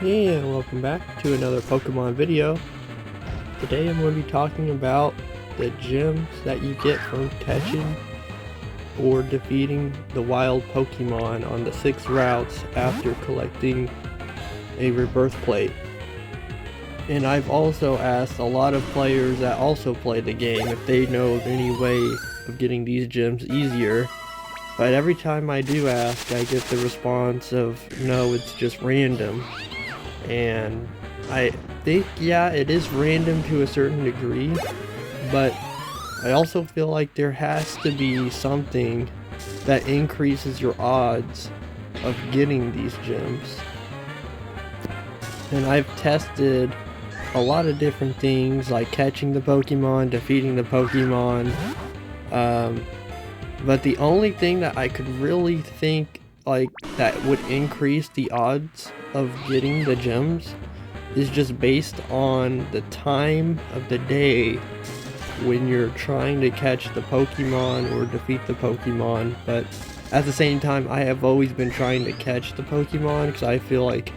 And welcome back to another Pokemon video. Today I'm going to be talking about the gems that you get from catching or defeating the wild Pokemon on the 6 routes after collecting a rebirth plate. And I've also asked a lot of players that also play the game if they know of any way of getting these gems easier. But every time I do ask, I get the response of, no, it's just random. And I think, yeah, it is random to a certain degree, but I also feel like there has to be something that increases your odds of getting these gems. And I've tested a lot of different things like catching the Pokemon, defeating the Pokemon, but the only thing that I could really think like that would increase the odds of getting the gems is just based on the time of the day when you're trying to catch the Pokemon or defeat the Pokemon. But at the same time, I have always been trying to catch the Pokemon because I feel like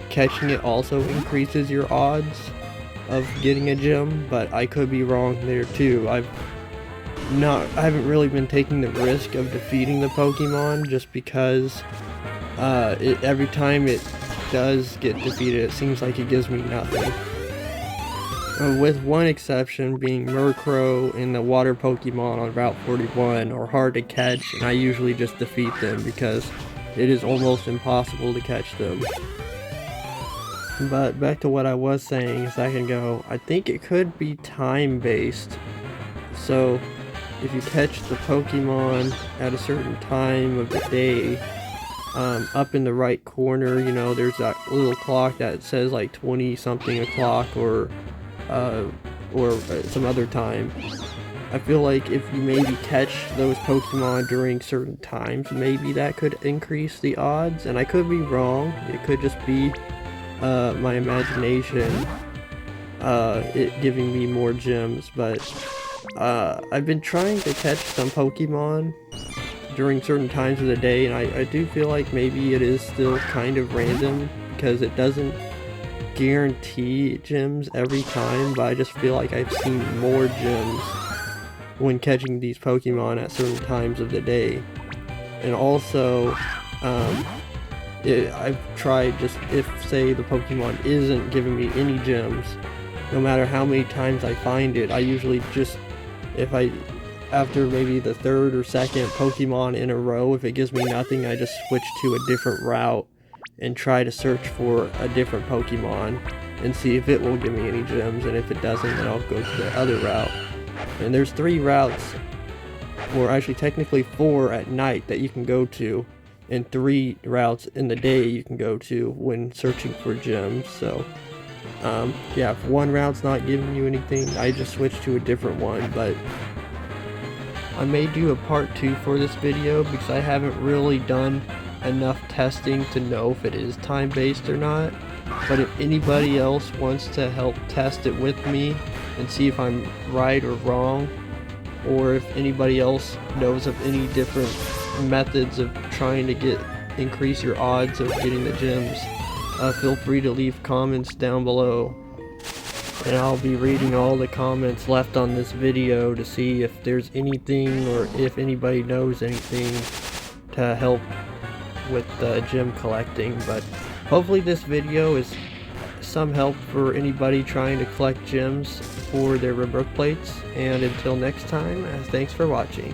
catching it also increases your odds of getting a gem, but I could be wrong there too. I haven't really been taking the risk of defeating the Pokemon just because every time it does get defeated, it seems like it gives me nothing. With one exception being Murkrow and the water Pokemon on Route 41 are hard to catch, and I usually just defeat them because it is almost impossible to catch them. But back to what I was saying a second ago, I think it could be time based. So if you catch the Pokemon at a certain time of the day, up in the right corner, you know, there's that little clock that says like 20 something o'clock or some other time. I feel like if you maybe catch those Pokemon during certain times, maybe that could increase the odds, and I could be wrong. It could just be my imagination it giving me more gems, but I've been trying to catch some Pokemon during certain times of the day, and I do feel like maybe it is still kind of random because it doesn't guarantee gems every time, but I just feel like I've seen more gems when catching these Pokemon at certain times of the day. And also I've tried just if say the Pokemon isn't giving me any gems, no matter how many times I find it, I usually just, after maybe the third or second Pokemon in a row, if it gives me nothing, I just switch to a different route and try to search for a different Pokemon and see if it will give me any gems, and if it doesn't, then I'll go to the other route. And there's 3 routes, or actually technically 4 at night that you can go to, and 3 routes in the day you can go to when searching for gems. So yeah, if one route's not giving you anything, I just switch to a different one. But I may do a part 2 for this video because I haven't really done enough testing to know if it is time based or not. But if anybody else wants to help test it with me and see if I'm right or wrong, or if anybody else knows of any different methods of trying to increase your odds of getting the gems, feel free to leave comments down below, and I'll be reading all the comments left on this video to see if there's anything, or if anybody knows anything to help with gem collecting. But hopefully this video is some help for anybody trying to collect gems for their rebirth plates, and until next time, thanks for watching.